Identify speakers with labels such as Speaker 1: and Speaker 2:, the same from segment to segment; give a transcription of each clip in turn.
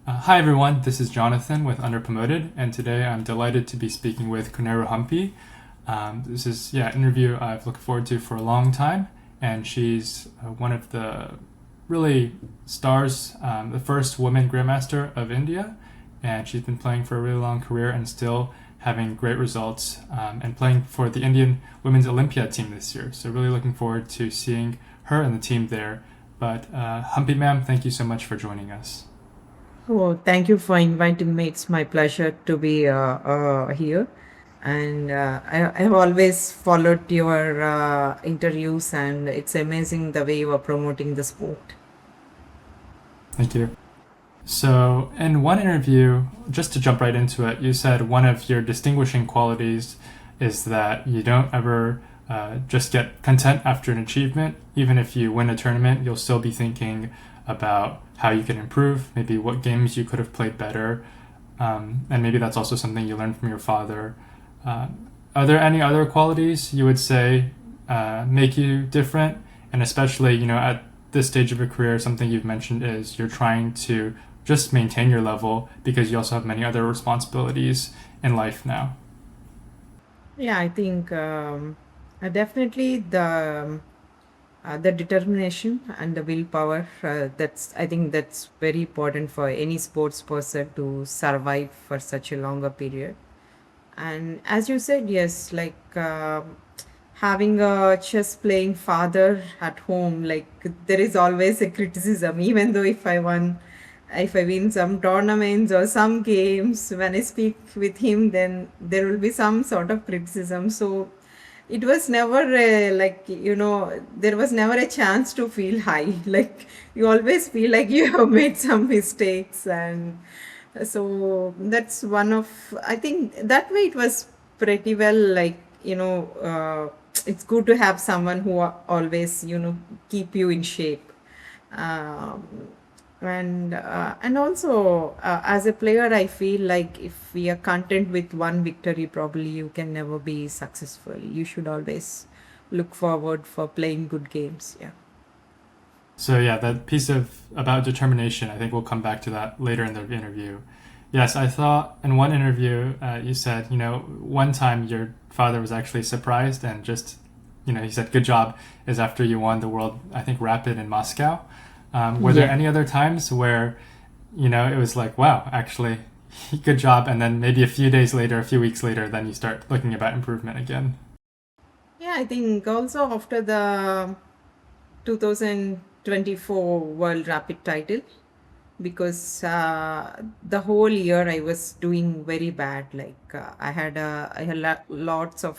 Speaker 1: Hi everyone, this is Jonathan with Underpromoted, and today I'm delighted to be speaking with Koneru Humpy. This is an interview I've looked forward to for a long time, and she's one of the really stars, the first woman Grandmaster of India, and she's been playing for a really long career and still having great results and playing for the Indian women's Olympiad team this year. So really looking forward to seeing her and the team there. But Humpy ma'am, thank you so much for joining us.
Speaker 2: Oh, thank you for inviting me. It's my pleasure to be here. And I have always followed your interviews, and it's amazing the way you are promoting the sport.
Speaker 1: Thank you. So, in one interview, just to jump right into it, you said one of your distinguishing qualities is that you don't ever just get content after an achievement. Even if you win a tournament, you'll still be thinking about how you can improve, maybe what games you could have played better, and maybe that's also something you learned from your father. Are there any other qualities you would say make you different? And especially, at this stage of your career, something you've mentioned is you're trying to just maintain your level because you also have many other responsibilities in life now.
Speaker 2: Yeah, I think definitely the determination and the willpower. That's I think that's very important for any sports person to survive for such a longer period. And as you said, yes, like having a chess playing father at home, like there is always a criticism, even though if I win some tournaments or some games, when I speak with him, then there will be some sort of criticism. So it was never there was never a chance to feel high. Like you always feel like you have made some mistakes, and so that's one of, I think that way it was pretty well, it's good to have someone who always keep you in shape. um, and also as a player, I feel like if we are content with one victory, probably you can never be successful. You should always look forward for playing good games. Yeah.
Speaker 1: So yeah, that piece of about determination, I think we'll come back to that later in the interview. Yes, I thought in one interview you said, one time your father was actually surprised and just, he said, "Good job," is after you won the world, I think, rapid in Moscow. Were there
Speaker 2: Yeah.
Speaker 1: any other times where, it was like, wow, actually, good job, and then maybe a few days later, a few weeks later, then you start looking about improvement again?
Speaker 2: Yeah, I think also after the 2024 World Rapid title, because the whole year I was doing very bad. Like I had lots of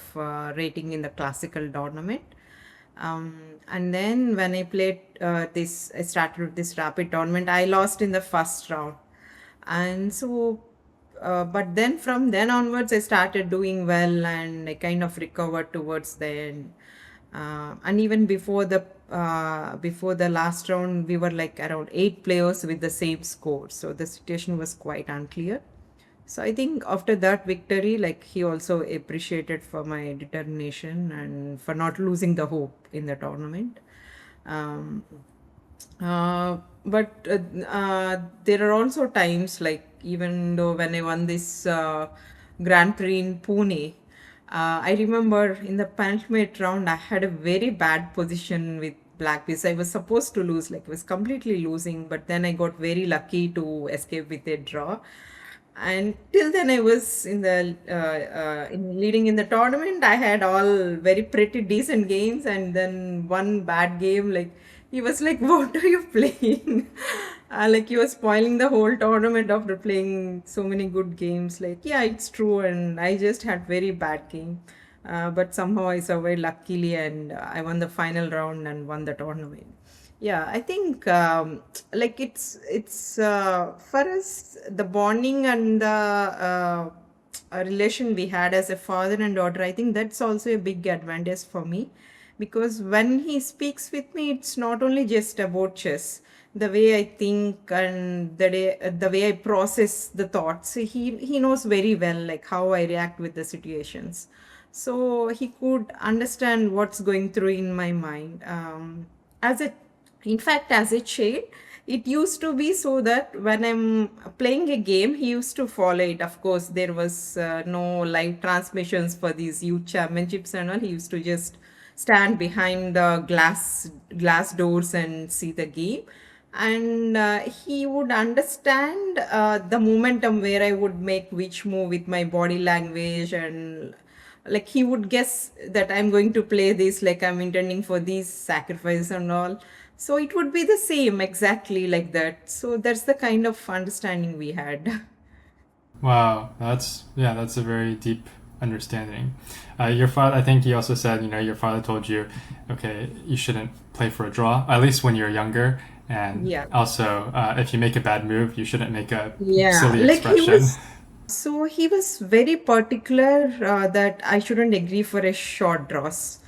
Speaker 2: rating in the classical tournament. And then when I played I started this rapid tournament, I lost in the first round. And so but then from then onwards I started doing well, and I kind of recovered towards the end. And even before the last round, we were like around 8 players with the same score, so the situation was quite unclear. So I think after that victory, like he also appreciated for my determination and for not losing the hope in the tournament. um, but there are also times, like even though when I won this Grand Prix in Pune, I remember in the penultimate round I had a very bad position with black piece. I was supposed to lose, like I was completely losing, but then I got very lucky to escape with a draw. And till then I was in leading in the tournament. I had all very pretty decent games, and then one bad game, like he was like, what are you playing? Like he was spoiling the whole tournament after playing so many good games. Like, yeah, it's true, and I just had very bad game. But somehow I survived luckily, and I won the final round and won the tournament. Yeah, I think like it's for us, the bonding and the relation we had as a father and daughter. I think that's also a big advantage for me, because when he speaks with me, it's not only just about chess. The way I think and the way I process the thoughts, he knows very well, like how I react with the situations. So he could understand what's going through in my mind. As a In fact, as a child, it used to be so that when I'm playing a game, he used to follow it. Of course, there was no live transmissions for these youth championships and all. He used to just stand behind the glass doors and see the game, and he would understand the momentum where I would make which move with my body language, and like he would guess that I'm going to play this, like I'm intending for these sacrifice and all. So it would be the same exactly like that. So that's the kind of understanding we had.
Speaker 1: Wow, that's a very deep understanding. Your father, I think he also said, your father told you, okay, you shouldn't play for a draw, at least when you're younger, and
Speaker 2: Yeah.
Speaker 1: also if you make a bad move, you shouldn't make a
Speaker 2: Yeah,
Speaker 1: silly
Speaker 2: like
Speaker 1: expression.
Speaker 2: he was very particular that I shouldn't agree for a short draws.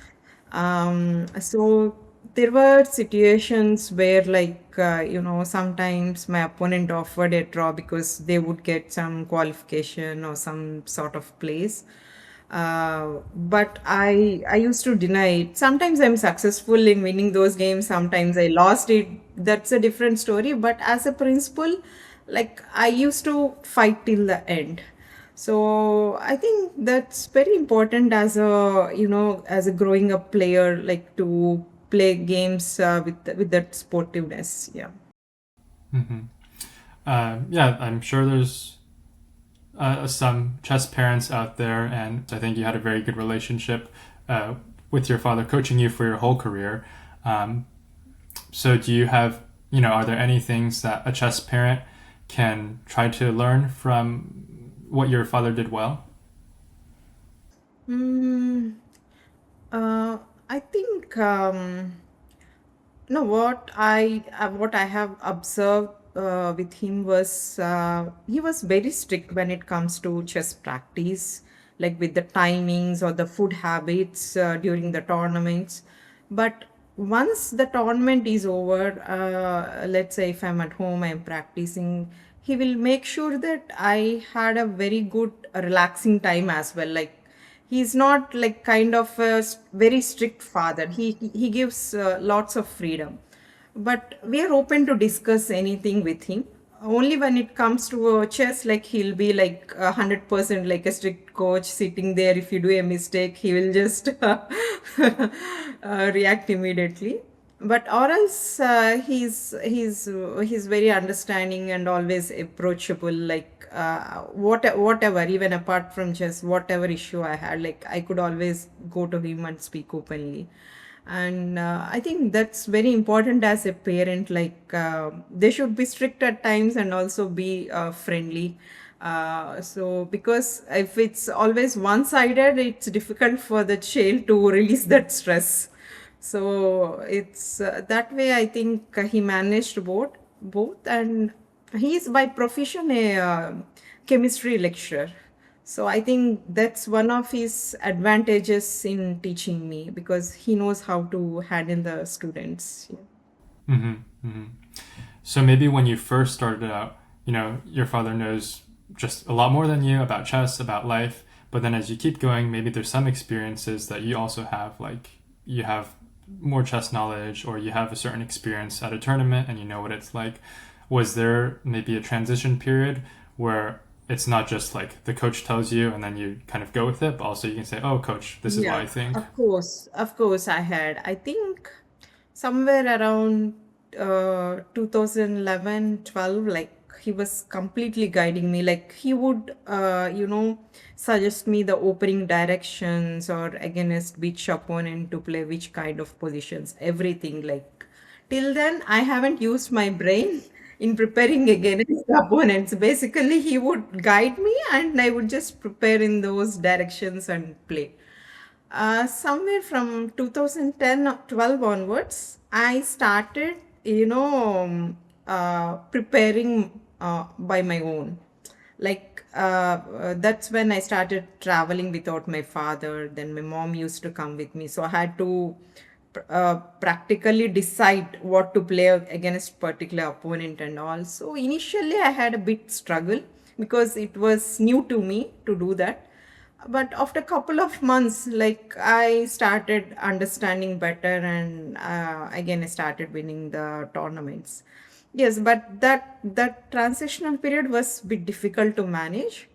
Speaker 2: So there were situations where, like, sometimes my opponent offered a draw because they would get some qualification or some sort of place. But I used to deny it. Sometimes I'm successful in winning those games, sometimes I lost it. That's a different story. But as a principle, like I used to fight till the end. So I think that's very important as a growing up player, like to play games with that sportiveness. Yeah.
Speaker 1: Hmm. Yeah, I'm sure there's some chess parents out there, and I think you had a very good relationship uh, with your father coaching you for your whole career. Um, so, do you have, are there any things that a chess parent can try to learn from what your father did well?
Speaker 2: Mm, I think no, what I have observed with him was he was very strict when it comes to chess practice, like with the timings or the food habits during the tournaments. But once the tournament is over, let's say if I'm at home, I'm practicing, he will make sure that I had a very good relaxing time as well. Like he's not like kind of a very strict father. He gives lots of freedom, but we are open to discuss anything with him. Only when it comes to chess, like he'll be like 100% like a strict coach sitting there. If you do a mistake, he will just react immediately. But or else he's very understanding and always approachable. Like whatever, even apart from chess, whatever issue I had, like I could always go to him and speak openly. And I think that's very important as a parent. Like they should be strict at times and also be friendly. So because if it's always one sided, it's difficult for the child to release that stress. So it's that way I think he managed both, and he's by profession a chemistry lecturer. So I think that's one of his advantages in teaching me, because he knows how to handle the students. Yeah.
Speaker 1: Hmm. Hmm. So maybe when you first started out, your father knows just a lot more than you about chess, about life. But then as you keep going, maybe there's some experiences that you also have, like you have more chess knowledge, or you have a certain experience at a tournament and you know what it's like. Was there maybe a transition period where it's not just like the coach tells you and then you kind of go with it, but also you can say, oh, coach, this is what
Speaker 2: Yeah,
Speaker 1: I think?
Speaker 2: of course, I had. I think somewhere around 2011, 12, like he was completely guiding me. Like he would, suggest me the opening directions or against which opponent to play which kind of positions, everything. Like till then, I haven't used my brain in preparing against the opponents. Basically, he would guide me and I would just prepare in those directions and play. Somewhere from 2010 or 12 onwards, I started, preparing by my own. Like, that's when I started traveling without my father. Then my mom used to come with me. So I had to practically decide what to play against particular opponent and all. So initially I had a bit struggle because it was new to me to do that. But after a couple of months, like I started understanding better, and again I started winning the tournaments. Yes, but that transitional period was a bit difficult to manage.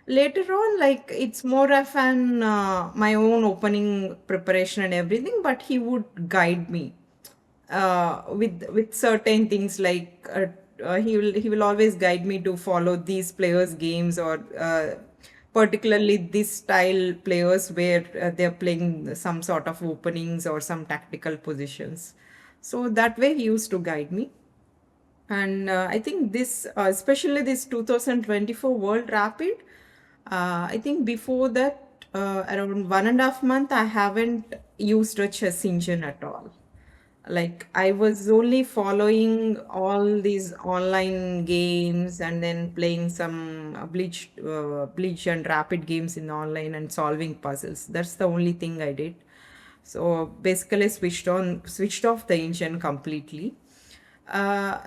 Speaker 2: Later on, like it's more of an my own opening preparation and everything, but he would guide me with certain things like he will always guide me to follow these players' games or particularly this style players where they're playing some sort of openings or some tactical positions. So that way he used to guide me. And I think this, especially this 2024 World Rapid, I think before that, around 1.5 month, I haven't used a chess engine at all. Like I was only following all these online games and then playing some bleach and rapid games in online and solving puzzles. That's the only thing I did. So basically switched off the engine completely.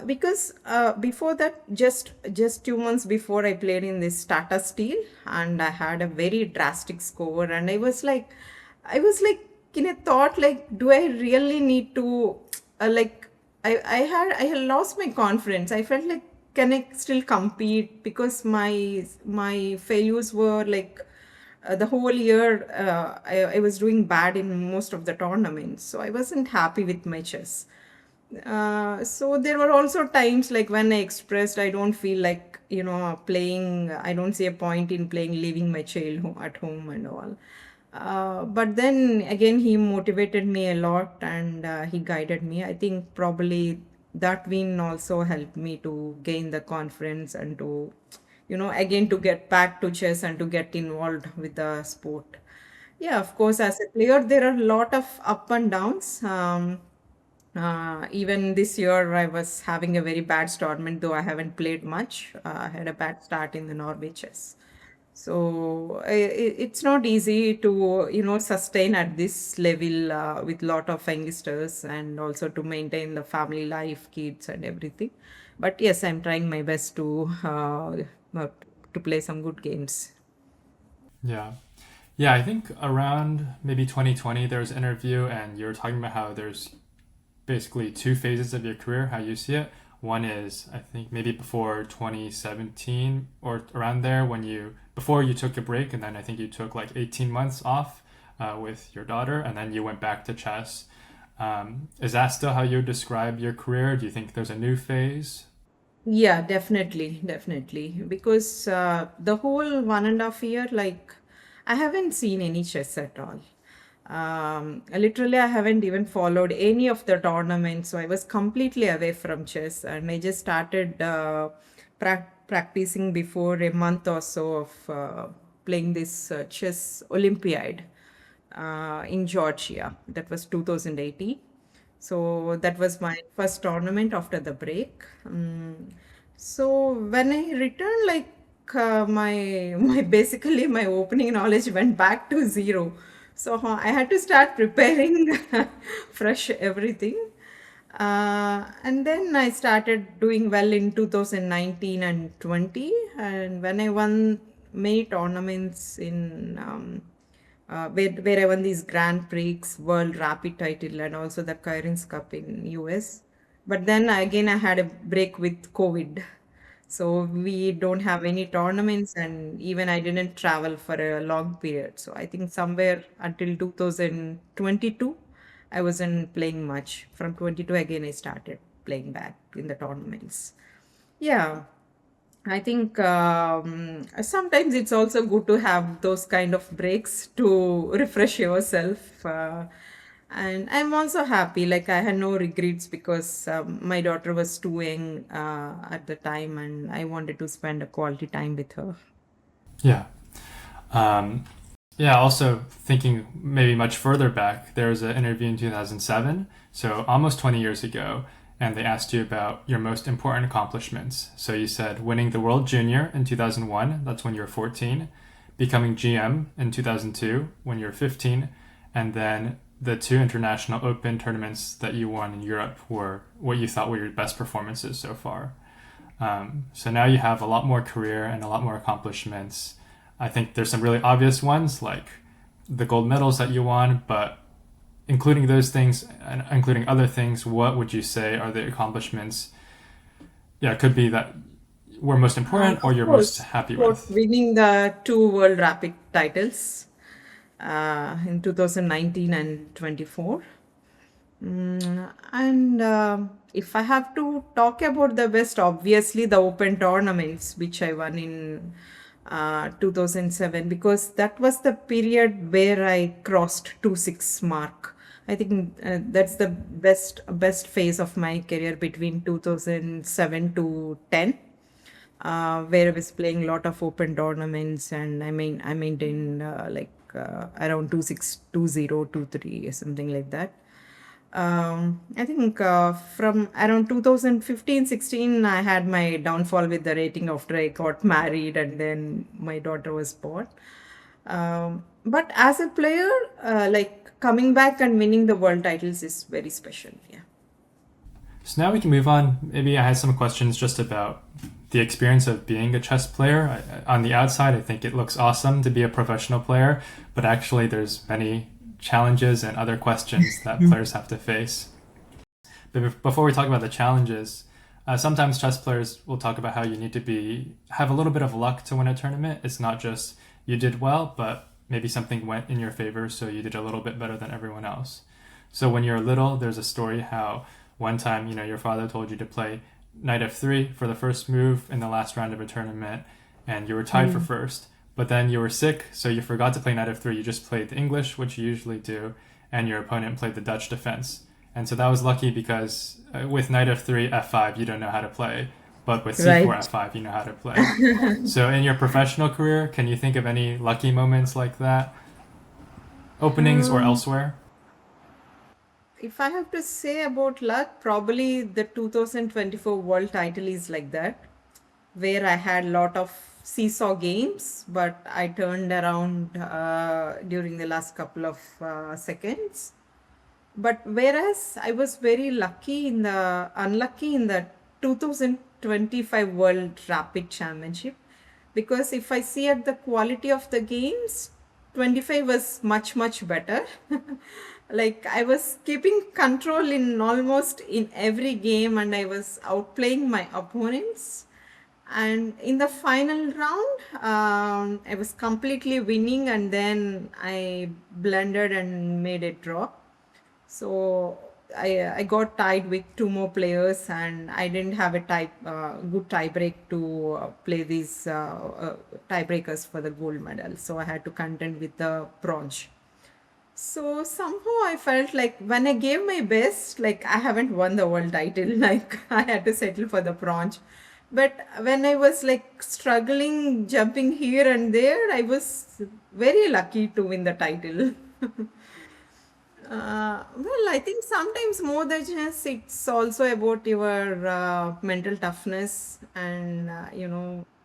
Speaker 2: Because before that, just 2 months before, I played in this Tata Steel, and I had a very drastic score, and I was like in a thought like, do I really need to like I had lost my confidence. I felt like, can I still compete, because my failures were like the whole year I was doing bad in most of the tournaments, so I wasn't happy with my chess. So there were also times like when I expressed I don't feel like, playing. I don't see a point in playing, leaving my child at home and all. But then again, he motivated me a lot, and he guided me. I think probably that win also helped me to gain the confidence and to, again to get back to chess and to get involved with the sport. Yeah, of course, as a player, there are a lot of up and downs. Even this year, I was having a very bad tournament, though I haven't played much. I had a bad start in the Norway chess. So it's not easy to, sustain at this level with lot of youngsters, and also to maintain the family life, kids, and everything. But yes, I'm trying my best uh, to play some good games.
Speaker 1: Yeah. Yeah, I think around maybe 2020 there was an interview and you were talking about how there's basically two phases of your career, how you see it. One is, I think, maybe before 2017 or around there when before you took a break, and then I think you took like 18 months off with your daughter, and then you went back to chess. Is that still how you describe your career? Do you think there's a new phase?
Speaker 2: Yeah, definitely, definitely. Because the whole 1.5 year, like, I haven't seen any chess at all. Literally, I haven't even followed any of the tournaments, so I was completely away from chess, and I just started practicing before a month or so of playing this chess Olympiad in Georgia. That was 2018. So that was my first tournament after the break. So when I returned, like my basically my opening knowledge went back to zero. So I had to start preparing fresh everything. And then I started doing well in 2019 and 20. And when I won many tournaments in where I won these Grand Prix, World Rapid title, and also the Kyrens Cup in US. But then again, I had a break with COVID. So we don't have any tournaments, and even I didn't travel for a long period. So I think somewhere until 2022, I wasn't playing much. From 22 again, I started playing back in the tournaments. Yeah, I think sometimes it's also good to have those kind of breaks to refresh yourself. And I'm also happy, like I had no regrets, because my daughter was too young at the time, and I wanted to spend a quality time with her.
Speaker 1: Yeah. Um, yeah, also thinking maybe much further back, there was an interview in 2007, so almost 20 years ago, and they asked you about your most important accomplishments. So you said winning the World Junior in 2001, that's when you were 14, becoming GM in 2002 when you were 15, and then the two international open tournaments that you won in Europe were what you thought were your best performances so far. So now you have a lot more career and a lot more accomplishments. I think there's some really obvious ones like the gold medals that you won, but including those things and including other things, what would you say are the accomplishments yeah, it could be that were most important or
Speaker 2: Of
Speaker 1: you're most
Speaker 2: course,
Speaker 1: happy
Speaker 2: of course,
Speaker 1: with.
Speaker 2: winning the two World Rapid titles in 2019 and 24. And if I have to talk about the best, obviously the Open tournaments which I won in 2007, because that was the period where I crossed 2-6 mark. I think that's the best phase of my career between 2007 to 10, where I was playing a lot of open tournaments, and I maintained around 2-6, 2-0, 2-3, or something like that. I think from around 2015-16, I had my downfall with the rating after I got married and then my daughter was born. But as a player, like coming back and winning the world titles is very special. Yeah.
Speaker 1: So now we can move on. Maybe I had some questions just about the experience of being a chess player. On the outside, I think it looks awesome to be a professional player, but actually there's many challenges and other questions that players have to face. But before we talk about the challenges, sometimes chess players will talk about how you need to have a little bit of luck to win a tournament. It's not just you did well, but maybe something went in your favor, so you did a little bit better than everyone else. So when you're little, there's a story how one time, your father told you to play knight f3 for the first move in the last round of a tournament, and you were tied for first. But then you were sick, so you forgot to play knight f3. You just played the English, which you usually do, and your opponent played the Dutch defense. And so that was lucky because with knight f3, f5, you don't know how to play. But with c4,
Speaker 2: Right.
Speaker 1: f5, you know how to play. So in your professional career, can you think of any lucky moments like that? Openings or
Speaker 2: Um,
Speaker 1: elsewhere?
Speaker 2: if I have to say about luck, probably the 2024 world title is like that, where I had a lot of seesaw games, but I turned around during the last couple of seconds. But whereas I was very unlucky in the 2025 World Rapid Championship, because if I see at the quality of the games, 25 was much better. Like I was keeping control in almost in every game, and I was outplaying my opponents. And in the final round, I was completely winning, and then I blundered and made a draw. So I got tied with two more players, and I didn't have a good tie break to play these tiebreakers for the gold medal. So I had to contend with the bronze. So somehow I felt like when I gave my best, like I haven't won the world title, like I had to settle for the bronze. But when I was like struggling, jumping here and there, I was very lucky to win the title. Well, I think sometimes more than just it's also about your mental toughness, and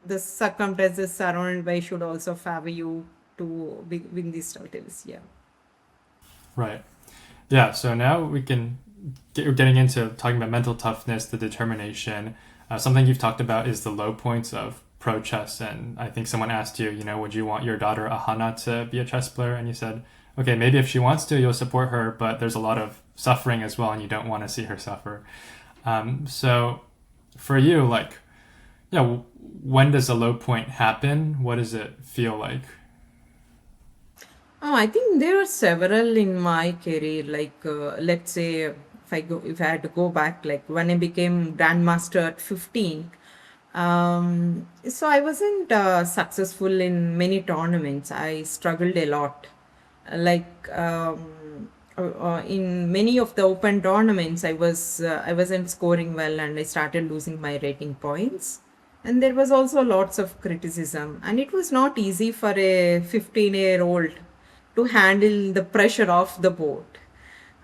Speaker 2: the circumstances surrounded by should also favor you to win these titles. Yeah.
Speaker 1: Right. Yeah, so now we're getting into talking about mental toughness, the determination. Something you've talked about is the low points of pro chess. And I think someone asked you, would you want your daughter Ahana to be a chess player? And you said, okay, maybe if she wants to, you'll support her, but there's a lot of suffering as well, and you don't want to see her suffer. So for you, when does a low point happen? What does it feel like?
Speaker 2: I think there are several in my career. Like, let's say if I had to go back, like when I became Grandmaster at 15, so I wasn't successful in many tournaments. I struggled a lot. Like in many of the open tournaments, I wasn't scoring well, and I started losing my rating points. And there was also lots of criticism, and it was not easy for a 15-year-old to handle the pressure of the board.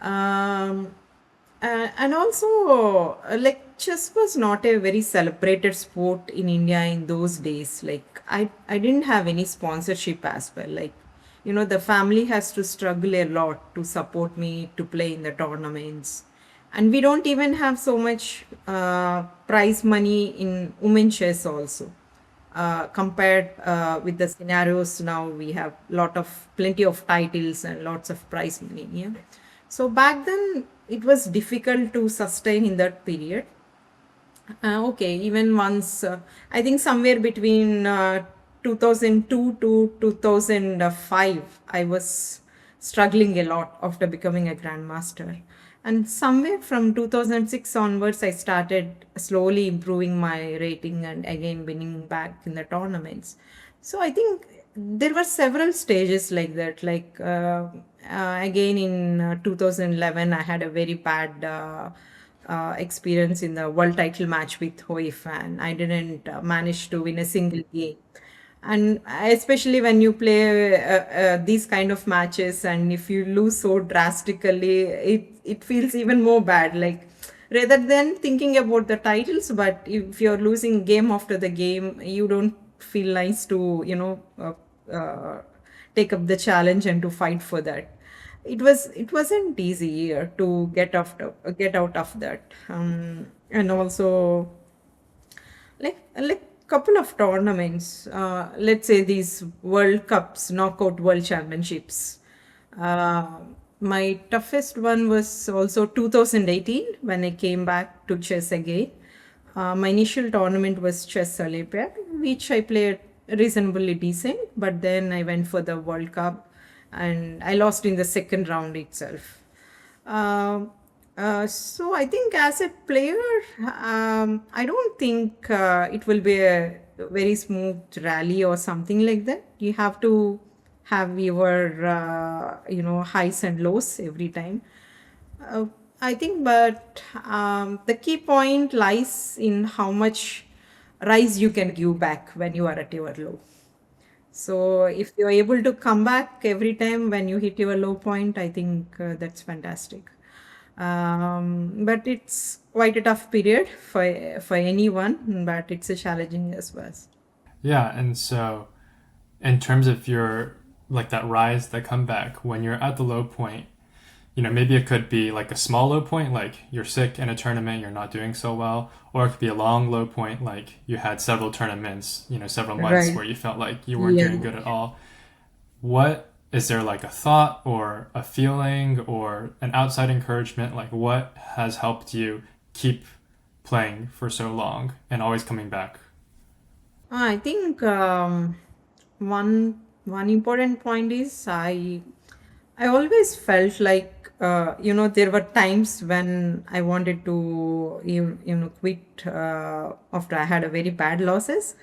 Speaker 2: Um, and also, like chess was not a very celebrated sport in India in those days. Like I didn't have any sponsorship as well. Like, the family has to struggle a lot to support me to play in the tournaments. And we don't even have so much prize money in women chess also. Compared with the scenarios now, we have plenty of titles and lots of prize money. Yeah. So back then it was difficult to sustain in that period. Okay, even once, I think somewhere between 2002 to 2005, I was struggling a lot after becoming a grandmaster. And somewhere from 2006 onwards, I started slowly improving my rating and again winning back in the tournaments. So I think there were several stages like that. Again in 2011, I had a very bad experience in the world title match with Hoi Fan. I didn't manage to win a single game. And especially when you play these kind of matches, and if you lose so drastically, it feels even more bad. Like rather than thinking about the titles, but if you're losing game after the game, you don't feel nice to take up the challenge and to fight for that. It wasn't easy to get out of that, and also like couple of tournaments, let's say these world cups, knockout world championships. uh, my toughest one was also 2018 when I came back to chess again. My initial tournament was chess Olympiad, which I played reasonably decent, but then I went for the World Cup and I lost in the second round itself. Um, so I think as a player, I don't think it will be a very smooth rally or something like that. You have to have your highs and lows every time. Uh, I think, but the key point lies in how much rise you can give back when you are at your low. So if you're able to come back every time when you hit your low point, I think that's fantastic. But it's quite a tough period for anyone, but it's a challenging as well.
Speaker 1: Yeah, and so in terms of your like that rise, that comeback, when you're at the low point, maybe it could be like a small low point, like you're sick in a tournament, you're not doing so well, or it could be a long low point, like you had several tournaments, several months
Speaker 2: Right.
Speaker 1: where you felt like you weren't doing
Speaker 2: Yeah.
Speaker 1: good at all. What is there like a thought or a feeling or an outside encouragement? Like what has helped you keep playing for so long and always coming back?
Speaker 2: I think one important point is I always felt like there were times when I wanted to quit after I had a very bad losses.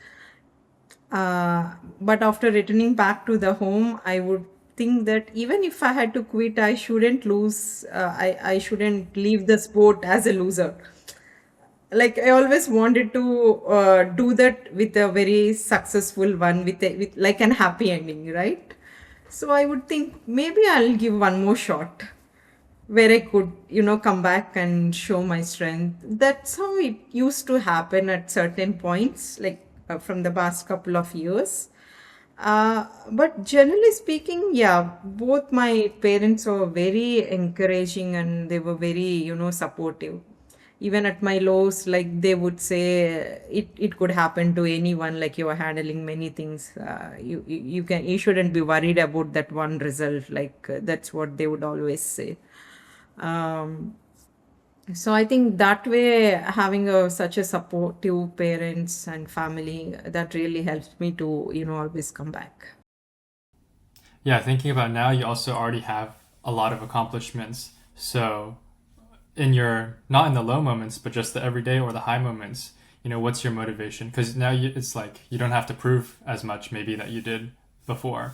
Speaker 2: But after returning back to the home, I would think that even if I had to quit, I shouldn't lose. I shouldn't leave the sport as a loser. Like I always wanted to do that with a very successful one, with like an happy ending, right? So I would think maybe I'll give one more shot where I could, come back and show my strength. That's how it used to happen at certain points, like from the past couple of years. But generally speaking, yeah, both my parents were very encouraging and they were very, supportive. Even at my lows, like they would say, it could happen to anyone. Like you are handling many things. You shouldn't be worried about that one result. Like that's what they would always say. Um, so I think that way, having such a supportive parents and family, that really helps me to, always come back.
Speaker 1: Yeah, thinking about now, you also already have a lot of accomplishments. So in your not in the low moments, but just the everyday or the high moments, what's your motivation? Because now it's like you don't have to prove as much maybe that you did before.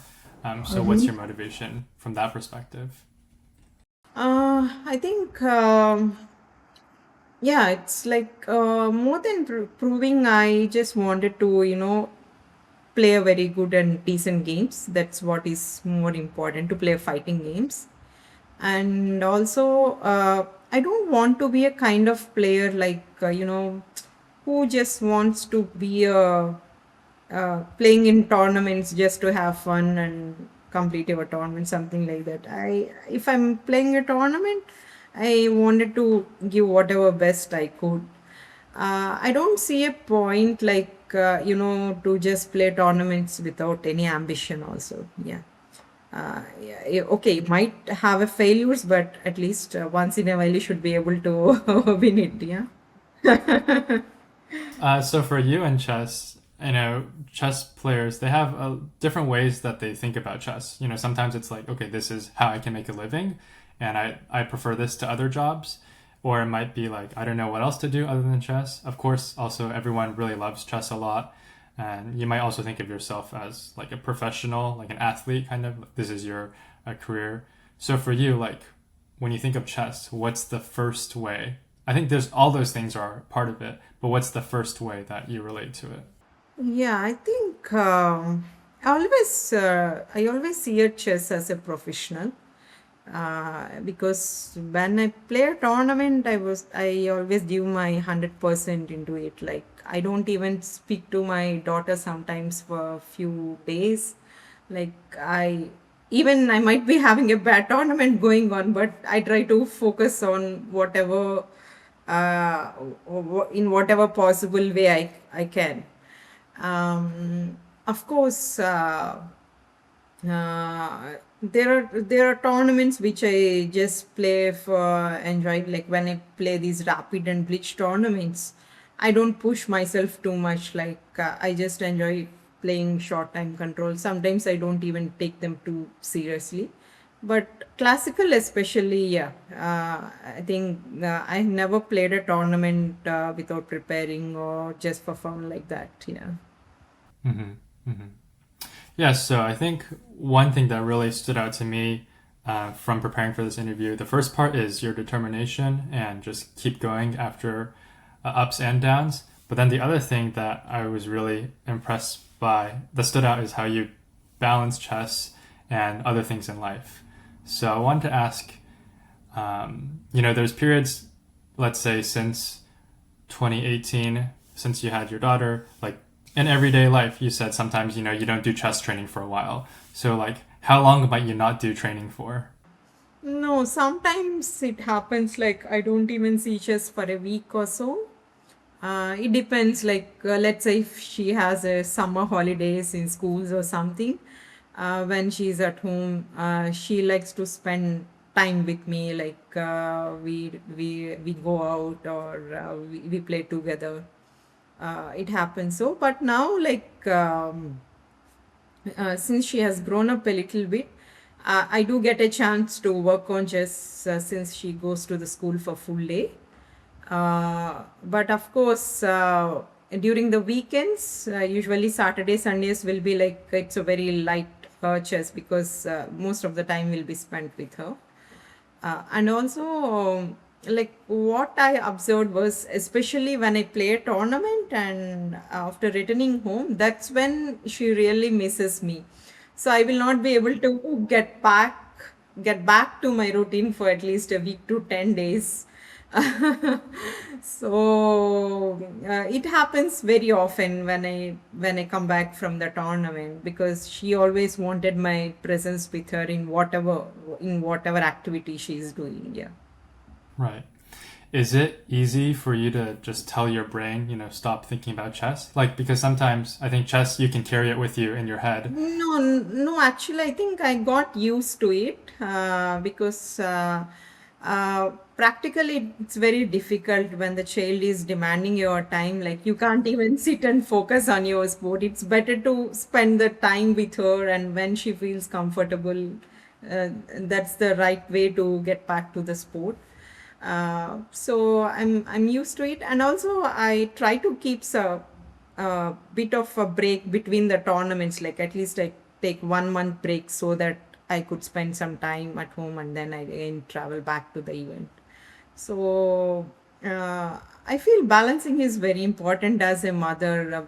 Speaker 1: So what's your motivation from that perspective?
Speaker 2: I think, yeah, it's like more than proving, I just wanted to, play a very good and decent games. That's what is more important, to play fighting games. And also, I don't want to be a kind of player like, who just wants to be playing in tournaments just to have fun and complete your tournament, something like that. If I'm playing a tournament, I wanted to give whatever best I could. I don't see a point like to just play tournaments without any ambition. Also, yeah. Okay, you might have a failures, but at least once in a while you should be able to win it. Yeah.
Speaker 1: So for you in chess, chess players, they have different ways that they think about chess. Sometimes it's like, okay, this is how I can make a living, and I prefer this to other jobs. Or it might be like, I don't know what else to do other than chess. Of course, also everyone really loves chess a lot. And you might also think of yourself as like a professional, like an athlete, kind of. This is your career. So for you, like when you think of chess, what's the first way? I think there's all those things are part of it, but what's the first way that you relate to it?
Speaker 2: Yeah, I think I always see a chess as a professional. Because when I play a tournament, I always give my 100% into it. Like I don't even speak to my daughter sometimes for a few days. Like I might be having a bad tournament going on, but I try to focus on whatever uh, in whatever possible way I can. Of course, there are tournaments which I just play for enjoy. Like when I play these rapid and glitch tournaments, I don't push myself too much. Like I just enjoy playing short time control. Sometimes I don't even take them too seriously. But classical, especially, yeah. I think I never played a tournament without preparing or just for fun like that. Yeah.
Speaker 1: Hmm. Hmm. Yeah, so I think one thing that really stood out to me from preparing for this interview, the first part is your determination and just keep going after ups and downs. But then the other thing that I was really impressed by that stood out is how you balance chess and other things in life. So I wanted to ask, there's periods, let's say since 2018, since you had your daughter, like in everyday life, you said sometimes, you don't do chess training for a while. So, like, how long might you not do training for?
Speaker 2: No, sometimes it happens like I don't even see chess for a week or so. It depends, like, let's say if she has a summer holidays in schools or something, when she's at home, she likes to spend time with me, like we go out or we play together. It happens so, but now like since she has grown up a little bit, I do get a chance to work on chess since she goes to the school for full day. But of course, during the weekends, usually Saturday, Sundays will be like it's a very light chess because most of the time will be spent with her. And also, like what I observed was, especially when I play a tournament and after returning home, that's when she really misses me. So I will not be able to get back to my routine for at least a week to 10 days. So it happens very often when I come back from the tournament because she always wanted my presence with her in whatever activity she is doing. Yeah.
Speaker 1: Right. Is it easy for you to just tell your brain, stop thinking about chess? Like, because sometimes I think chess, you can carry it with you in your head.
Speaker 2: No, no, actually, I think I got used to it because practically it's very difficult when the child is demanding your time. Like, you can't even sit and focus on your sport. It's better to spend the time with her, and when she feels comfortable, that's the right way to get back to the sport. So I'm used to it, and also I try to keep a bit of a break between the tournaments. Like at least I take 1 month break so that I could spend some time at home and then I again travel back to the event. So I feel balancing is very important as a mother.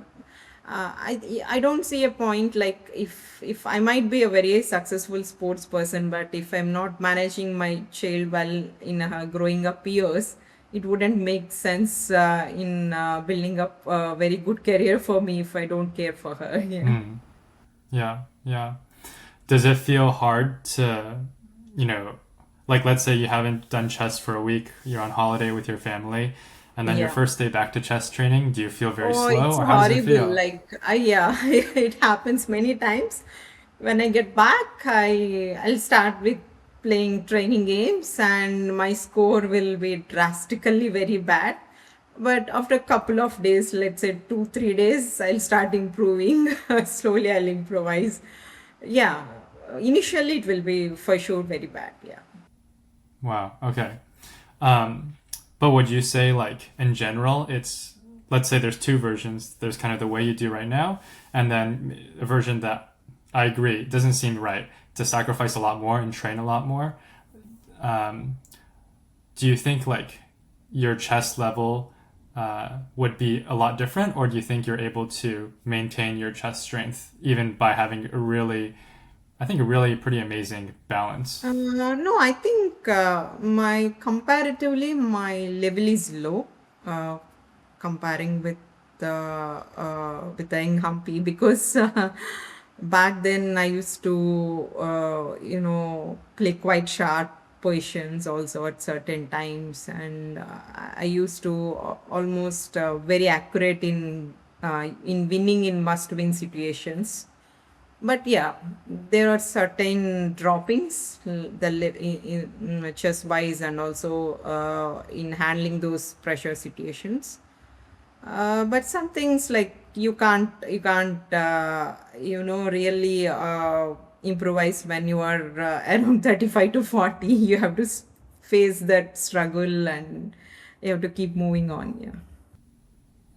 Speaker 2: I don't see a point like if I might be a very successful sports person, but if I'm not managing my child well in her growing up years, it wouldn't make sense in building up a very good career for me if I don't care for her. Yeah.
Speaker 1: Hmm. Yeah, yeah. Does it feel hard to, you know, like let's say you haven't done chess for a week, you're on holiday with your family, and then your
Speaker 2: Yeah.
Speaker 1: first day back to chess training, do you feel very
Speaker 2: Oh,
Speaker 1: slow
Speaker 2: it's
Speaker 1: or how does it
Speaker 2: horrible.
Speaker 1: feel?
Speaker 2: Like, yeah, it happens many times. When I get back, I'll start with playing training games, and my score will be drastically very bad. But after a couple of days, let's say 2, 3 days, I'll start improving. Slowly, I'll improvise. Yeah, initially it will be for sure very bad. Yeah.
Speaker 1: Wow. Okay. Um, but would you say, like, in general, it's, let's say there's two versions. There's kind of the way you do right now, and then a version that I agree doesn't seem right, to sacrifice a lot more and train a lot more. Um, do you think, like, your chess level would be a lot different, or do you think you're able to maintain your chess strength even by having a really, I think, a really pretty amazing balance?
Speaker 2: No, I think my comparatively my level is low, uh, comparing with the young Humpy, because back then I used to play quite sharp positions also at certain times, and I used to almost very accurate in winning in must win situations. But yeah, there are certain droppings, in chess wise, and also in handling those pressure situations. But some things like you can't really improvise when you are around 35 to 40. You have to face that struggle, and you have to keep moving on. Yeah.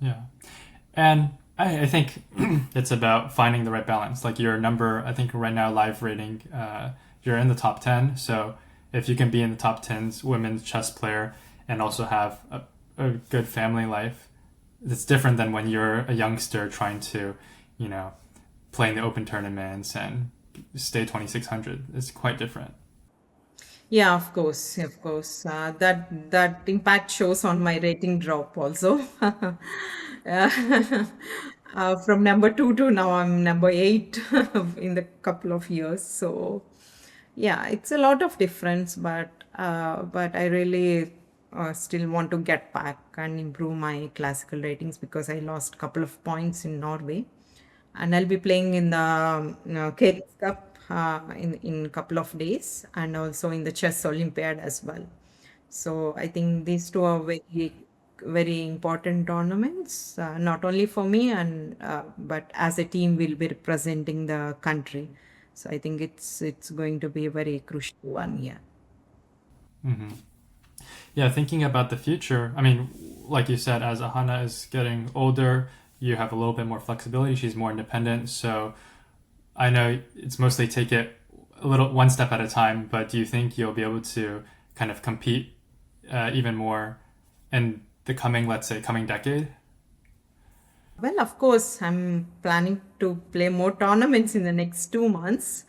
Speaker 1: Yeah. And I think it's about finding the right balance. Like your number, I think right now live rating, you're in the top 10. So if you can be in the top 10's women's chess player and also have a good family life, it's different than when you're a youngster trying to, you know, play in the open tournaments and stay 2600. It's quite different.
Speaker 2: Yeah, of course, of course. That impact shows on my rating drop also. From number two to now I'm number eight in the couple of years. So yeah, it's a lot of difference, but I really still want to get back and improve my classical ratings, because I lost a couple of points in Norway, and I'll be playing in the Cape Cup in a couple of days, and also in the chess Olympiad as well. So I think these two are very important tournaments, not only for me, and but as a team we'll be representing the country. So I think it's going to be a very crucial one. Yeah.
Speaker 1: Hmm. Yeah, thinking about the future, I mean, like you said, as Ahana is getting older, you have a little bit more flexibility. She's more independent. So I know it's mostly take it a little one step at a time, but do you think you'll be able to kind of compete even more in the coming, let's say, coming decade?
Speaker 2: Well, of course, I'm planning to play more tournaments in the next 2 months.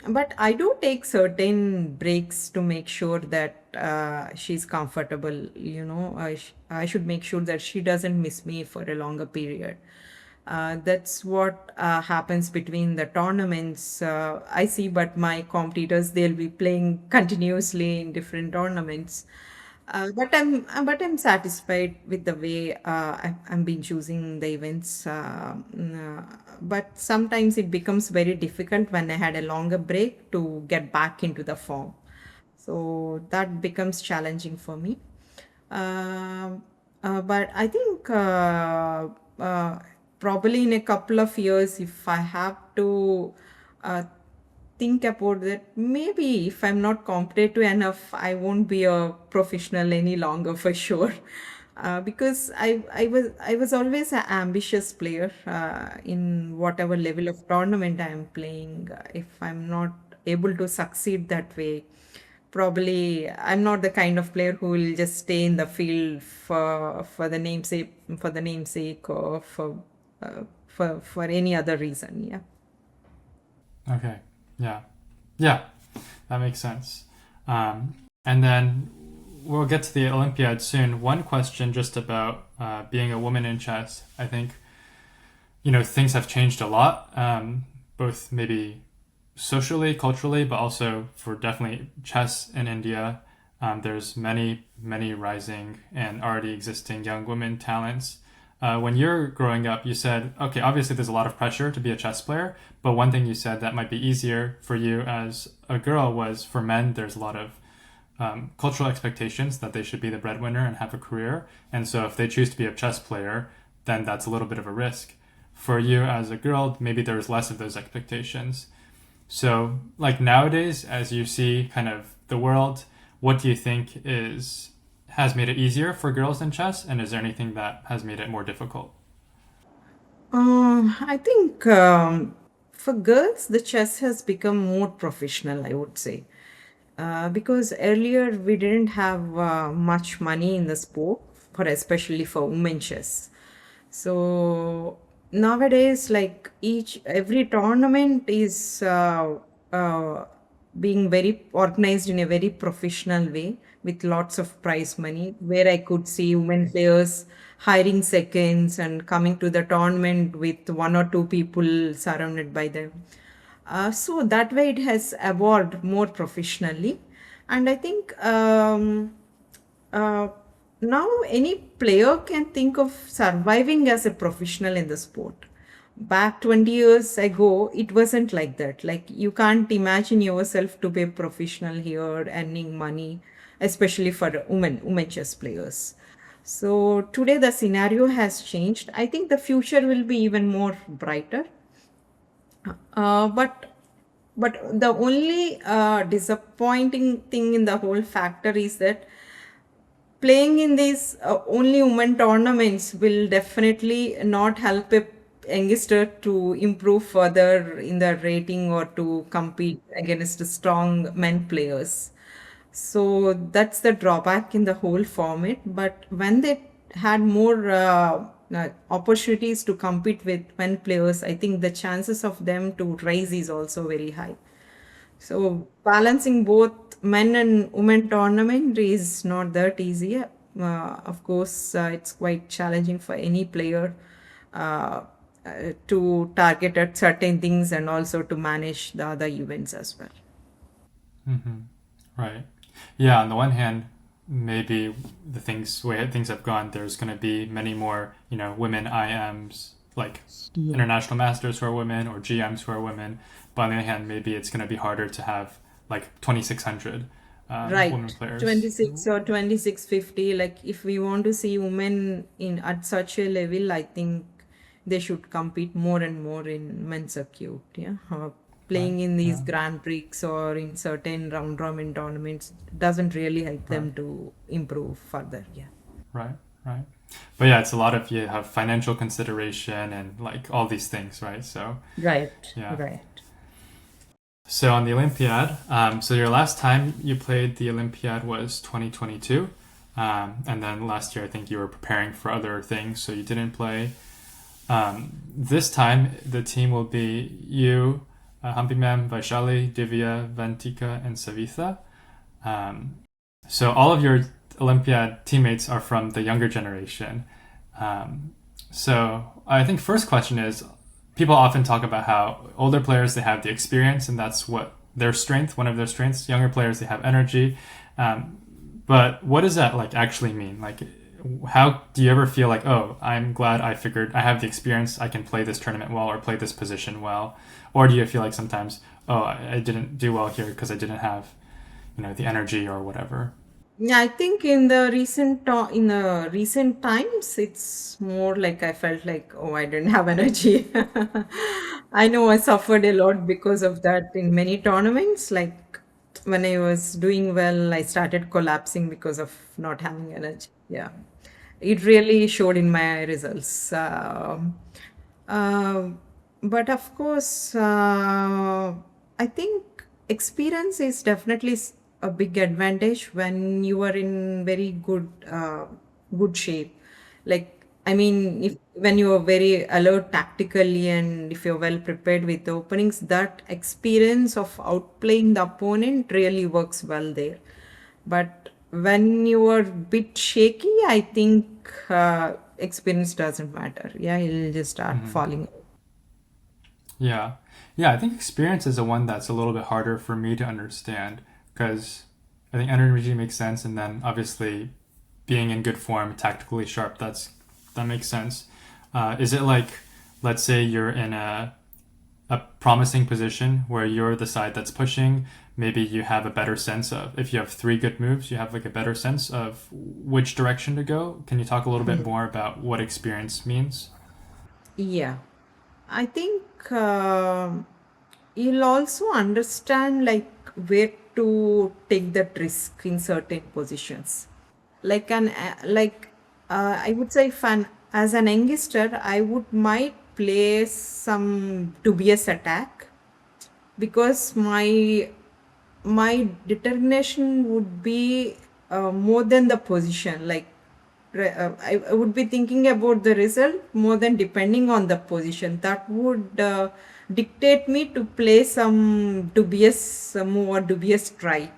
Speaker 2: But I do take certain breaks to make sure that she's comfortable. I should make sure that she doesn't miss me for a longer period. That's what happens between the tournaments. I see, but my competitors, they'll be playing continuously in different tournaments. But I'm satisfied with the way I'm been choosing the events. But sometimes it becomes very difficult when I had a longer break to get back into the form. So that becomes challenging for me. Um, but I think probably in a couple of years, if I have to uh, think about that, maybe if I'm not competitive enough, I won't be a professional any longer for sure. Because I was always an ambitious player in whatever level of tournament I'm playing. If I'm not able to succeed that way, probably I'm not the kind of player who will just stay in the field for the namesake, or for any other reason. Yeah.
Speaker 1: Okay. Yeah. Yeah. That makes sense. And then we'll get to the Olympiad soon. One question just about being a woman in chess. I think, things have changed a lot, both maybe socially, culturally, but also for definitely chess in India. There's many, many rising and already existing young women talents. When you're growing up, you said, okay, obviously there's a lot of pressure to be a chess player, but one thing you said that might be easier for you as a girl was for men, there's a lot of cultural expectations that they should be the breadwinner and have a career. And so if they choose to be a chess player, then that's a little bit of a risk. For you as a girl, maybe there's less of those expectations. So, like nowadays, as you see kind of the world, what do you think is has made it easier for girls in chess, and is there anything that has made it more difficult?
Speaker 2: I think for girls, the chess has become more professional, I would say. Because earlier we didn't have much money in the sport, for especially for women chess. So nowadays, like every tournament is being very organized in a very professional way with lots of prize money, where I could see women players hiring seconds and coming to the tournament with one or two people surrounded by them. So that way it has evolved more professionally. And I think uh, now any player can think of surviving as a professional in the sport. Back 20 years ago, it wasn't like that. Like, you can't imagine yourself to be a professional here, earning money, especially for women chess players. So today the scenario has changed. I think the future will be even more brighter. But the only disappointing thing in the whole factor is that playing in these only women tournaments will definitely not help a youngster to improve further in the rating or to compete against strong men players. So that's the drawback in the whole format. But when they had more opportunities to compete with men players, I think the chances of them to rise is also very high. So balancing both men and women tournament is not that easy. Of course, it's quite challenging for any player uh, to target at certain things and also to manage the other events as well.
Speaker 1: Hmm. Right. Yeah. On the one hand, maybe the things way things have gone, there's going to be many more, women IMs like international masters who are women or GMs who are women. But on the other hand, maybe it's going to be harder to have like 2,600 women
Speaker 2: Right.
Speaker 1: players.
Speaker 2: 26 or 2650. Like, if we want to see women in at such a level, I think they should compete more and more in men's circuit. Yeah.
Speaker 1: Right.
Speaker 2: Playing in these
Speaker 1: Yeah.
Speaker 2: Grand Prix or in certain round robin tournaments doesn't really help
Speaker 1: Right.
Speaker 2: them to improve further. Yeah.
Speaker 1: Right. Right. But yeah, it's a lot of you have financial consideration and like all these things, right? So
Speaker 2: Right.
Speaker 1: yeah.
Speaker 2: Right.
Speaker 1: So on the Olympiad, so your last time you played the Olympiad was 2022, and then last year I think you were preparing for other things, so you didn't play. This time the team will be you, Humpy Mem, Vaishali, Divya, Vantika, and Savitha. Um, so all of your Olympiad teammates are from the younger generation. Um, so I think first question is, people often talk about how older players they have the experience and that's what their strength, one of their strengths. Younger players they have energy. Um, but what does that like actually mean? Like, how do you ever feel like, oh, I'm glad I figured I have the experience, I can play this tournament well or play this position well, or do you feel like sometimes, oh, I didn't do well here because I didn't have, the energy or whatever?
Speaker 2: Yeah, I think in the recent times, it's more like I felt like, oh, I didn't have energy. I know I suffered a lot because of that in many tournaments. Like, when I was doing well, I started collapsing because of not having energy. Yeah, it really showed in my results. Uh, but of course, I think experience is definitely a big advantage when you are in very good shape. Like, I mean, if when you are very alert tactically and if you're well prepared with the openings, that experience of outplaying the opponent really works well there. But when you are a bit shaky, I think experience doesn't matter. Yeah, you'll just start
Speaker 1: Hmm.
Speaker 2: falling.
Speaker 1: Yeah. Yeah, I think experience is the one that's a little bit harder for me to understand because I think energy makes sense and then obviously being in good form, tactically sharp, that makes sense. Is it like, let's say you're in a promising position where you're the side that's pushing, maybe you have a better sense of, if you have three good moves, you have like a better sense of which direction to go. Can you talk a little bit more about what experience means?
Speaker 2: Yeah, I think you'll also understand like where to take that risk in certain positions. Like I would say, if as an youngster, I would might play some dubious attack because my determination would be more than the position. Like I would be thinking about the result more than depending on the position. That would dictate me to play some dubious move or dubious try,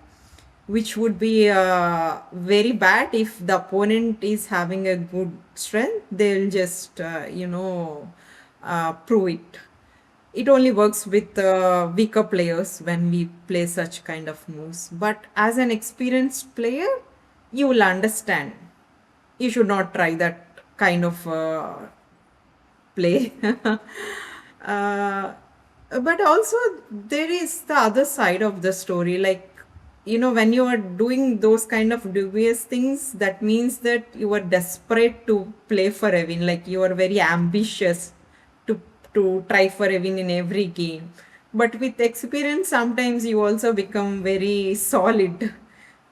Speaker 2: which would be very bad if the opponent is having a good strength. They'll just prove it. It only works with weaker players when we play such kind of moves. But as an experienced player, you will understand. You should not try that kind of play. uh, but also, there is the other side of the story. Like, when you are doing those kind of dubious things, that means that you are desperate to play for a win. Like, you are very ambitious to try for a win in every game. But with experience, sometimes you also become very solid.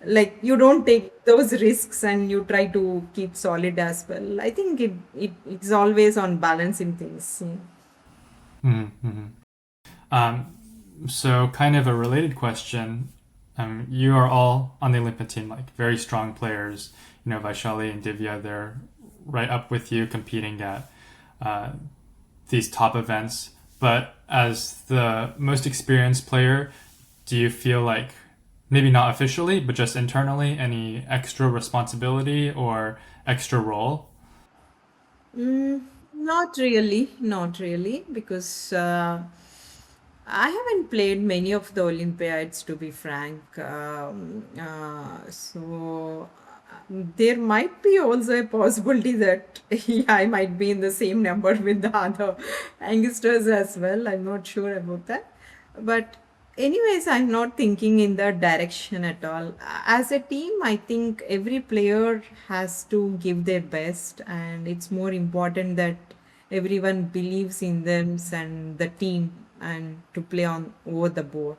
Speaker 2: Like, you don't take those risks and you try to keep solid as well. I think it's always on balancing things. Yeah.
Speaker 1: Mm-hmm. Um, so, kind of a related question. You are all on the Olympiad team, like very strong players. You know, Vaishali and Divya, they're right up with you competing at uh, these top events. But as the most experienced player, do you feel like, maybe not officially, but just internally, any extra responsibility or extra role?
Speaker 2: Not really, not really, because I haven't played many of the Olympiads, to be frank. There might be also a possibility that yeah, I might be in the same number with the other youngsters as well. I'm not sure about that. But anyways, I'm not thinking in that direction at all. As a team, I think every player has to give their best, and it's more important that everyone believes in them and the team and to play on over the board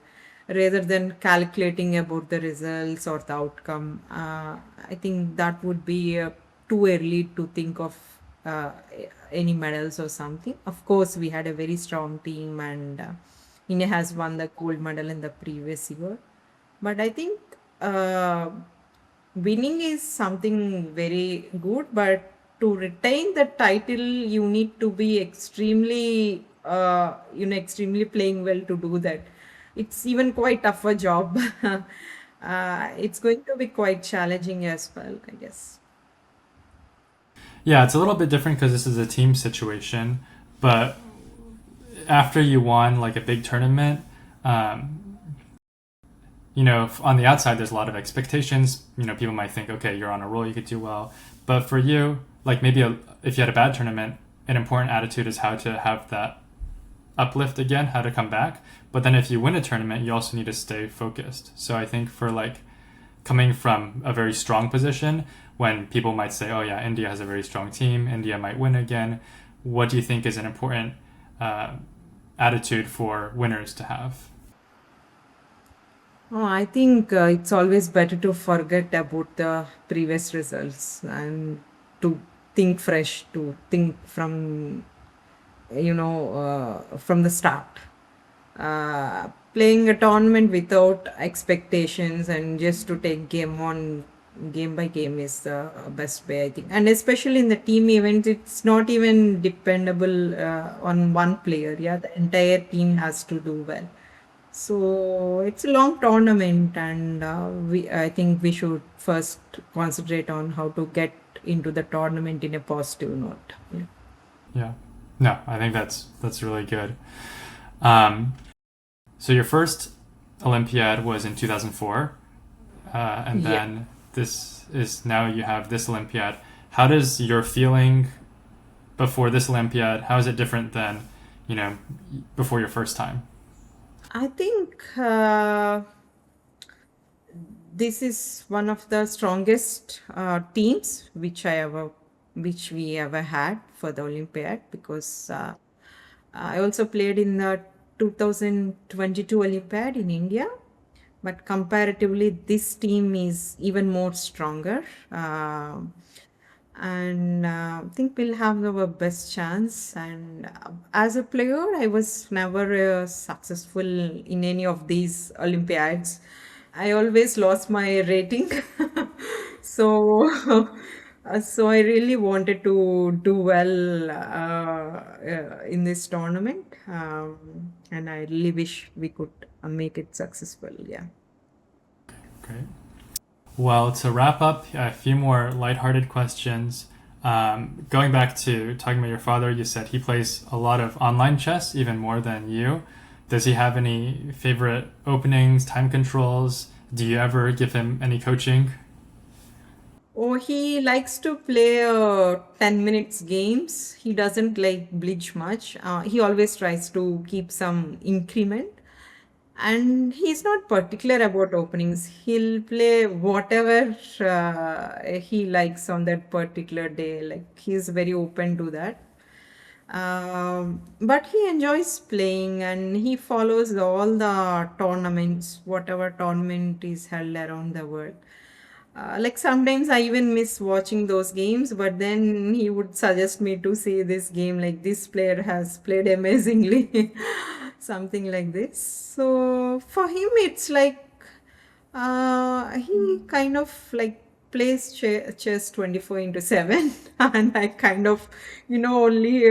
Speaker 2: rather than calculating about the results or the outcome. I think that would be too early to think of uh, any medals or something. Of course, we had a very strong team, and India has won the gold medal in the previous year. But I think uh, winning is something very good, but to retain the title, you need to be extremely playing well to do that. It's even quite tougher job. It's going to be quite challenging as well, I guess.
Speaker 1: Yeah, it's a little bit different because this is a team situation. But after you won like a big tournament, um, on the outside, there's a lot of expectations. People might think, okay, you're on a roll, you could do well. But for you, like maybe if you had a bad tournament, an important attitude is how to have that uplift again, how to come back. But then if you win a tournament, you also need to stay focused. So I think for like coming from a very strong position, when people might say, oh yeah, India has a very strong team, India might win again, what do you think is an important uh, attitude for winners to have?
Speaker 2: Oh, I think it's always better to forget about the previous results and to think fresh, to think from the start. Playing a tournament without expectations and just to take game by game is the best way, I think. And especially in the team events, it's not even dependable on one player. Yeah, the entire team has to do well. So it's a long tournament, and I think we should first concentrate on how to get into the tournament in a positive note. Yeah.
Speaker 1: Yeah. No, I think that's really good. Um, so your first Olympiad was in 2004, and
Speaker 2: Yeah.
Speaker 1: then this is now you have this Olympiad. How does your feeling before this Olympiad? How is it different than you know, before your first time?
Speaker 2: I think this is one of the strongest teams which we ever had for the Olympiad, because I also played in the 2022 Olympiad in India, but comparatively, this team is even more stronger. And I think we'll have our best chance. And as a player, I was never successful in any of these Olympiads. I always lost my rating. So, so I really wanted to do well in this tournament, and I really wish we could make it successful. Yeah.
Speaker 1: Great. Well, to wrap up, a few more lighthearted questions. Going back to talking about your father, you said he plays a lot of online chess, even more than you. Does he have any favorite openings, time controls? Do you ever give him any coaching?
Speaker 2: Oh, he likes to play 10 minutes games. He doesn't like bleach much. He always tries to keep some increment. And he's not particular about openings. He'll play whatever he likes on that particular day. Like, he's very open to that. But he enjoys playing, and he follows all the tournaments, whatever tournament is held around the world. Like, sometimes I even miss watching those games, but then he would suggest me to see this game, like this player has played amazingly, something like this. So for him, it's like he kind of like plays chess 24 into 7, and I kind of, only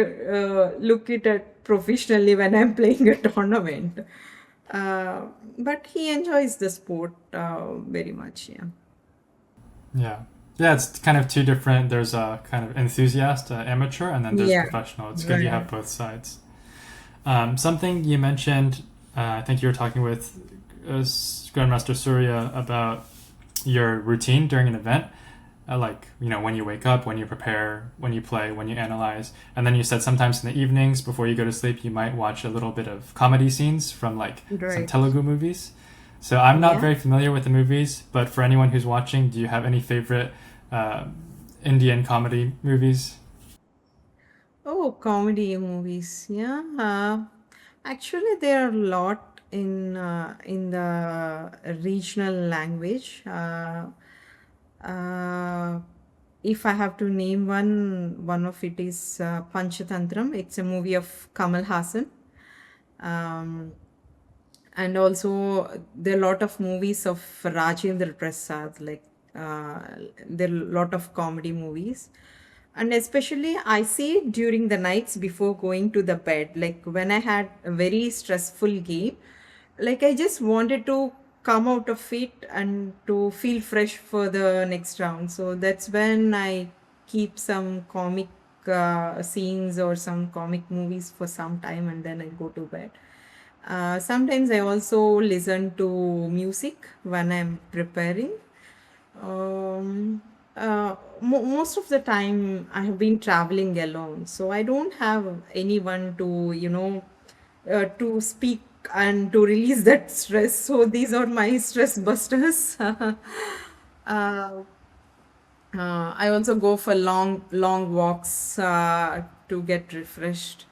Speaker 2: look it at professionally when I'm playing a tournament. Uh, but he enjoys the sport very much, yeah.
Speaker 1: Yeah. Yeah, it's kind of two different. There's a kind of enthusiast, amateur, and then there's
Speaker 2: Yeah,
Speaker 1: professional. It's good you
Speaker 2: right.
Speaker 1: have both sides. Something you mentioned, I think you were talking with Grandmaster Surya about your routine during an event. Like, when you wake up, when you prepare, when you play, when you analyze. And then you said sometimes in the evenings before you go to sleep, you might watch a little bit of comedy scenes from like some
Speaker 2: Right.
Speaker 1: Telugu movies. So I'm not
Speaker 2: Yeah.
Speaker 1: very familiar with the movies, but for anyone who's watching, do you have any favorite uh, Indian comedy movies?
Speaker 2: Oh, comedy movies. Yeah. Actually, there are a lot in the regional language. Uh, if I have to name one of it is Panchatantram. It's a movie of Kamal Hassan. Um, and also there are a lot of movies of Rajendra Prasad, like uh, there are a lot of comedy movies, and especially I see it during the nights before going to the bed, like when I had a very stressful game, like I just wanted to come out of it and to feel fresh for the next round. So that's when I keep some comic scenes or some comic movies for some time, and then I go to bed. Sometimes I also listen to music when I'm preparing. Most of the time, I have been traveling alone, so I don't have anyone to, to speak and to release that stress. So these are my stress busters. uh, I also go for long walks to get refreshed.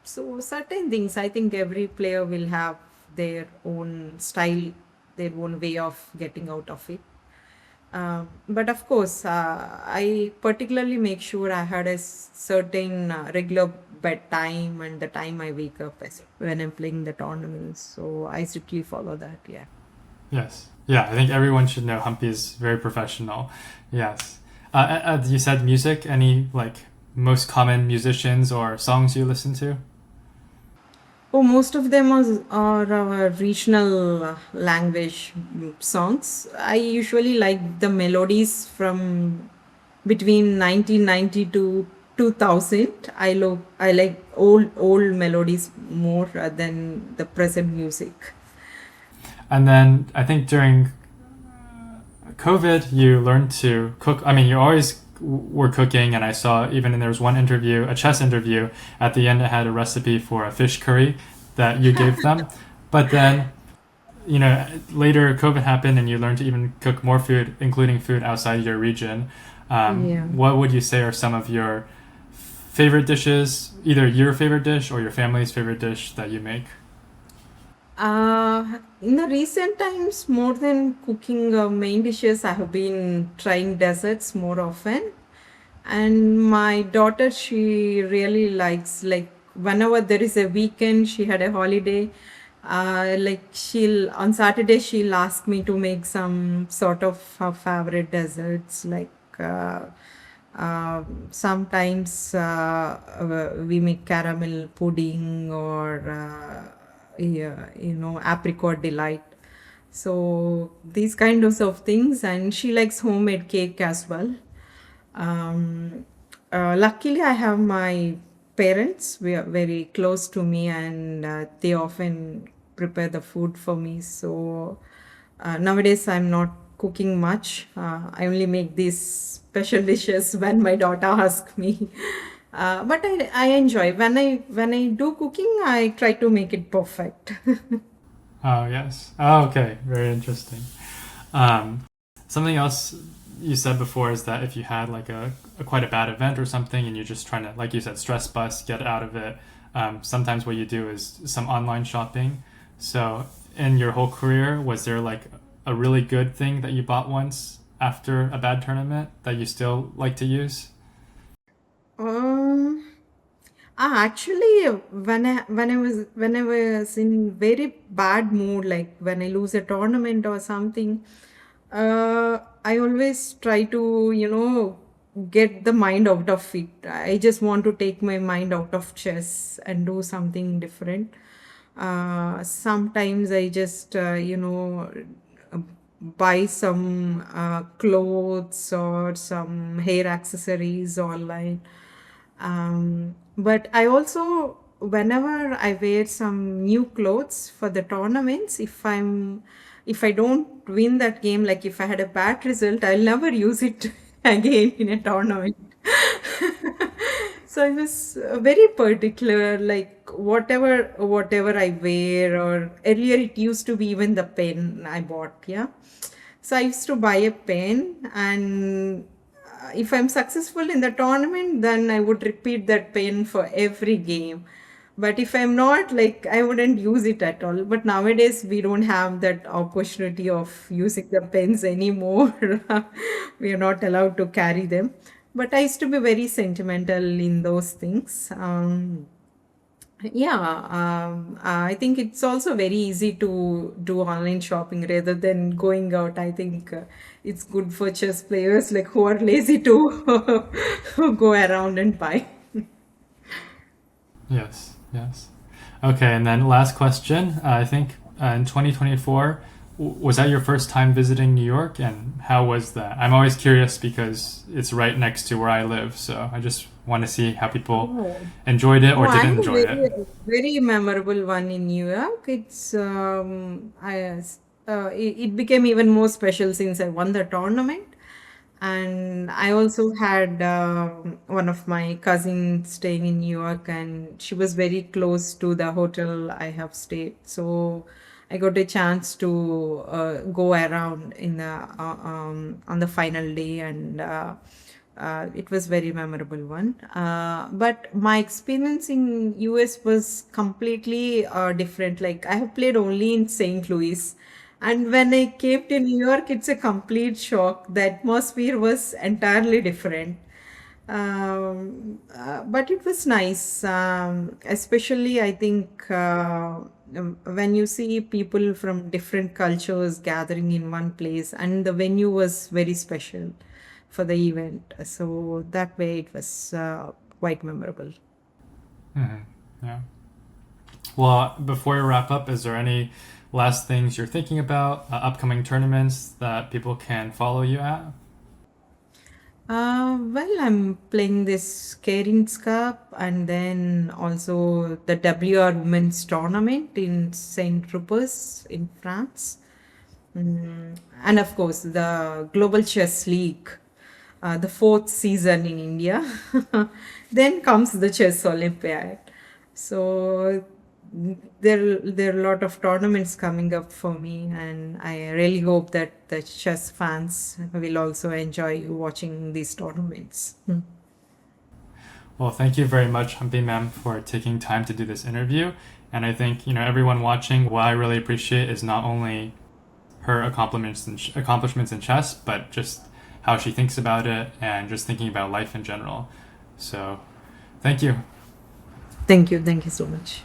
Speaker 2: So certain things, I think every player will have their own style, their own way of getting out of it. But of course, I particularly make sure I had a certain regular bedtime and the time I wake up when I'm playing the tournaments. So I strictly follow that. Yeah.
Speaker 1: Yes. Yeah, I think everyone should know Humpy is very professional. Yes. You said music. Any like most common musicians or songs you listen to?
Speaker 2: Oh, most of them are our regional language songs. I usually like the melodies from between 1990 to 2000. I like old melodies more than the present music.
Speaker 1: And then I think during COVID, you learned to cook. I mean, you always were cooking, and I saw even there was one interview, a chess interview. At the end, it had a recipe for a fish curry that you gave them, but then later COVID happened and you learned to even cook more food, including food outside your region.
Speaker 2: Yeah.
Speaker 1: What would you say are some of your favorite dishes, either your favorite dish or your family's favorite dish that you make?
Speaker 2: In the recent times, more than cooking main dishes, I have been trying desserts more often. And my daughter, she really likes, like, whenever there is a weekend, she had a holiday. Like, she'll on Saturday, she'll ask me to make some sort of her favorite desserts, like. Sometimes we make caramel pudding or yeah, apricot delight. So these kinds of things, and she likes homemade cake as well. Um, Luckily, I have my parents. We are very close to me, and they often prepare the food for me. So nowadays, I'm not cooking much. I only make these special dishes when my daughter asks me. But I enjoy when I do cooking. I try to make it perfect.
Speaker 1: Oh, yes. Oh, okay. Very interesting. Um, Something else you said before is that if you had like a quite a bad event or something and you're just trying to, like you said, stress bust, get out of it, sometimes what you do is some online shopping. So, in your whole career, was there like a really good thing that you bought once after a bad tournament that you still like to use?
Speaker 2: Um, Actually, when I was in very bad mood, like when I lose a tournament or something, I always try to get the mind out of it. I just want to take my mind out of chess and do something different. Sometimes I just uh, buy some clothes or some hair accessories online. But I also, whenever I wear some new clothes for the tournaments, if I don't win that game, like if I had a bad result, I'll never use it again in a tournament. So I was very particular, like whatever I wear, or earlier it used to be even the pen I bought, yeah. So I used to buy a pen, and if I'm successful in the tournament, then I would repeat that pen for every game. But if I'm not, like, I wouldn't use it at all. But nowadays, we don't have that opportunity of using the pens anymore. We are not allowed to carry them. But I used to be very sentimental in those things. Yeah, I think it's also very easy to do online shopping rather than going out. I think it's good for chess players like who are lazy to go around and buy.
Speaker 1: Yes, yes. Okay, and then last question. I think in 2024, was that your first time visiting New York, and how was that? I'm always curious because it's right next to where I live, so I just want to see how people
Speaker 2: Oh,
Speaker 1: enjoyed it
Speaker 2: oh,
Speaker 1: or
Speaker 2: I
Speaker 1: didn't
Speaker 2: have a
Speaker 1: enjoy it.
Speaker 2: very memorable one in New York. It became even more special since I won the tournament. And I also had one of my cousins staying in New York, and she was very close to the hotel I have stayed. So I got a chance to go around on the final day, and it was very memorable one. But my experience in US was completely different. Like I have played only in St. Louis. And when I came to New York, it's a complete shock. The atmosphere was entirely different. But it was nice, especially I think when you see people from different cultures gathering in one place, and the venue was very special for the event. So that way it was quite memorable.
Speaker 1: Hmm. Yeah. Well, before we wrap up, is there any last things you're thinking about, upcoming tournaments that people can follow you at?
Speaker 2: Well, I'm playing this Cairns Cup and then also the WR Women's Tournament in Saint Tropez in France. And of course, the Global Chess League. the fourth season in India. Then comes the chess Olympiad. So there are a lot of tournaments coming up for me, and I really hope that the chess fans will also enjoy watching these tournaments.
Speaker 1: Well, thank you very much, Humpy ma'am, for taking time to do this interview. And I think, everyone watching, what I really appreciate is not only her accomplishments in chess, but just how she thinks about it and just thinking about life in general. So, thank you.
Speaker 2: Thank you so much.